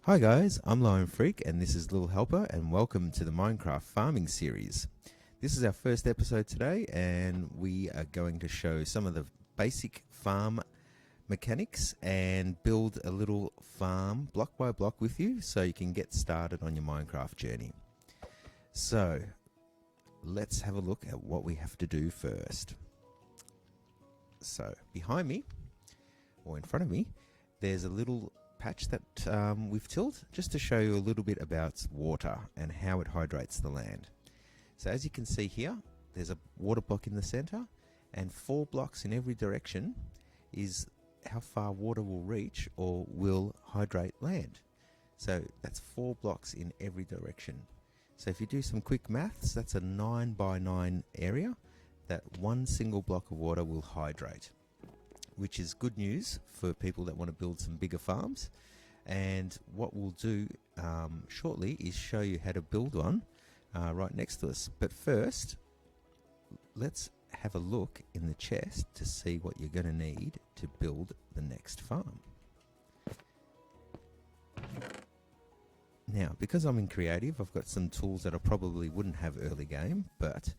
Hi guys, I'm LowEndFreq and this is Little Helper, and welcome to the Minecraft farming series. This is our first episode today, and we are going to show some of the basic farm mechanics and build a little farm block by block with you so you can get started on your Minecraft journey. So let's have a look at what we have to do first. So behind me, or in front of me, there's a little patch that we've tilled just to show you a little bit about water and how it hydrates the land. So as you can see here, there's a water block in the center, and 4 blocks in every direction is how far water will reach or will hydrate land. So that's 4 blocks in every direction. So if you do some quick maths, that's a 9 by 9 area that one single block of water will hydrate, which is good news for people that want to build some bigger farms. And what we'll do shortly is show you how to build one right next to us. But first, let's have a look in the chest to see what you're going to need to build the next farm. Now, because I'm in creative, I've got some tools that I probably wouldn't have early game, but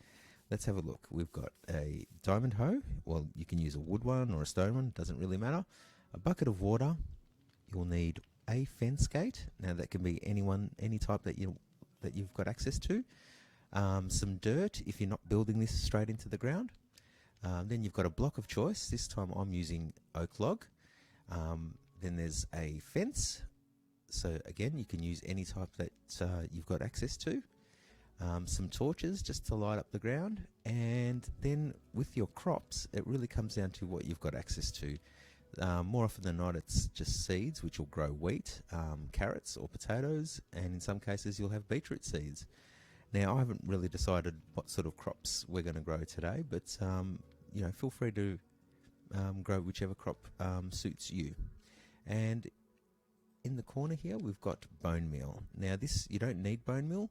let's have a look. We've got a diamond hoe. Well, you can use a wood one or a stone one, doesn't really matter. A bucket of water. You'll need a fence gate. Now that can be any type that you've got access to. Some dirt if you're not building this straight into the ground. Then you've got a block of choice. This time I'm using oak log. Then there's a fence. So again, you can use any type that you've got access to. Some torches just to light up the ground, and then with your crops it really comes down to what you've got access to. More often than not, it's just seeds, which will grow wheat, carrots or potatoes, and in some cases you'll have beetroot seeds. Now I haven't really decided what sort of crops we're going to grow today, but feel free to grow whichever crop suits you. And in the corner here we've got bone meal. Now this, you don't need bone meal,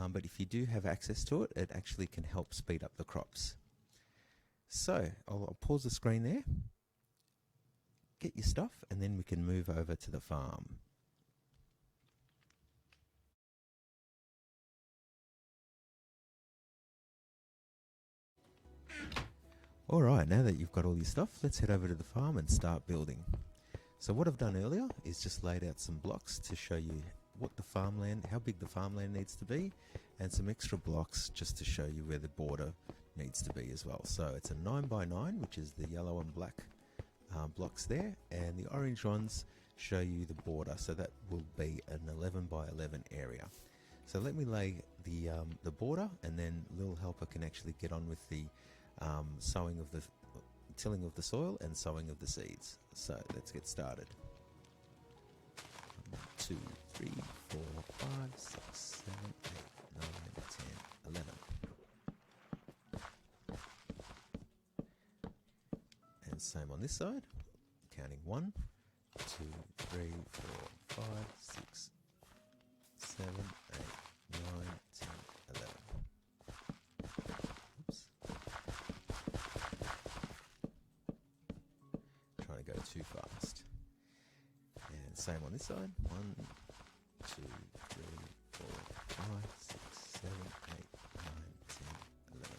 but if you do have access to it, it actually can help speed up the crops. So I'll pause the screen there, get your stuff, and then we can move over to the farm. Alright, now that you've got all your stuff, let's head over to the farm and start building. So what I've done earlier is just laid out some blocks to show you what the farmland, how big the farmland needs to be, and some extra blocks just to show you where the border needs to be as well. So it's a 9 by 9, which is the yellow and black blocks there, and the orange ones show you the border, so that will be an 11 by 11 area. So let me lay the border, and then Little Helper can actually get on with the tilling of the soil and sowing of the seeds. So let's get started. 1, 2, 3, 4, 5, 6, 7, 8, 9, 10, 11. And same on this side. Counting 1, 2, 3, 4, 5, 6, 7, 8, 9, 10, 11. Oops. Trying to go too fast. And same on this side. 1, 2, 3, 4, 5, 6, 7, 8, 9, 10, 11.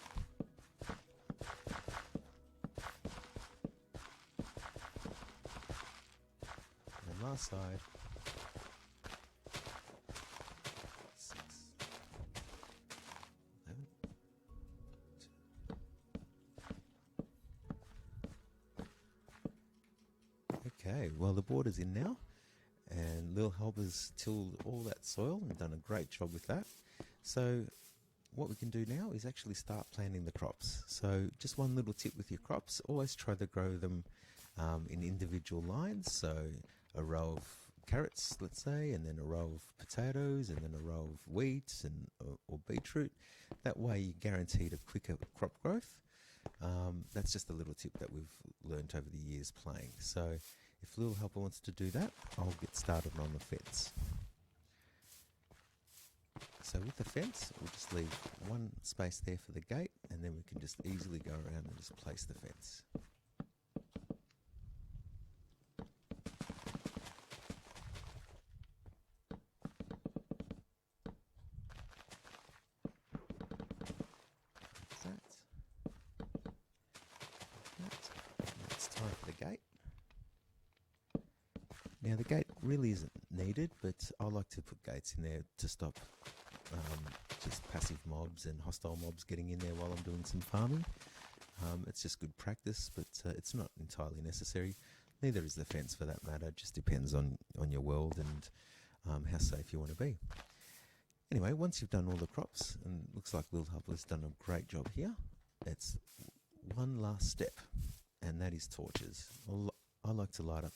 And last side. 6, 11. Okay, well the border's in now, and Lil Helper's tilled all that soil and done a great job with that. So what we can do now is actually start planting the crops. So just one little tip with your crops, always try to grow them in individual lines. So a row of carrots, let's say, and then a row of potatoes, and then a row of wheat or beetroot. That way you guaranteed a quicker crop growth. That's just a little tip that we've learned over the years playing. So if Little Helper wants to do that, I'll get started on the fence. So with the fence, we'll just leave one space there for the gate, and then we can just easily go around and just place the fence. gate. Now the gate really isn't needed, but I like to put gates in there to stop just passive mobs and hostile mobs getting in there while I'm doing some farming. It's just good practice, but it's not entirely necessary. Neither is the fence for that matter. It just depends on your world and how safe you want to be. Anyway, once you've done all the crops, and it looks like Lil Helper's done a great job here, it's one last step, and that is torches. I like to light up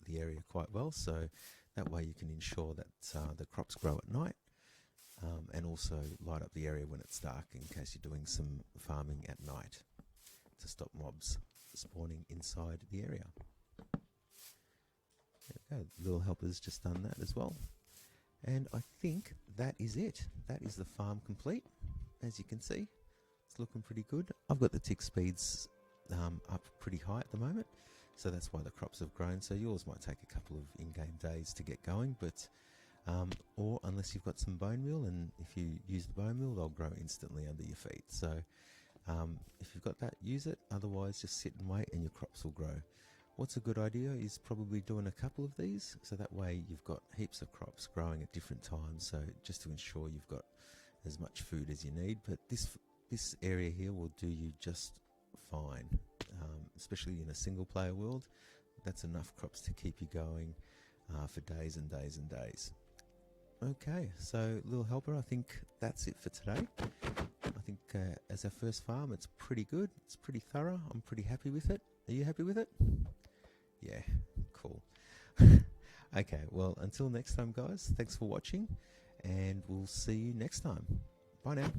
the area quite well, so that way you can ensure that the crops grow at night, and also light up the area when it's dark in case you're doing some farming at night to stop mobs spawning inside the area. There we go. Little Helper's just done that as well. And I think that is it. That is the farm complete. As you can see, it's looking pretty good. I've got the tick speeds up pretty high at the moment, so that's why the crops have grown. So yours might take a couple of in-game days to get going, but or unless you've got some bone meal, and if you use the bone meal, they'll grow instantly under your feet. So if you've got that, use it. Otherwise, just sit and wait and your crops will grow. What's a good idea is probably doing a couple of these, so that way you've got heaps of crops growing at different times, so just to ensure you've got as much food as you need. But this area here will do you just fine, especially in a single player world. That's enough crops to keep you going for days and days and days. Okay, so Little Helper, I think that's it for today. I think as our first farm, it's pretty good. It's pretty thorough. I'm pretty happy with it. Are you happy with it? Yeah, cool. Okay, well, until next time, guys, thanks for watching, and we'll see you next time. Bye now.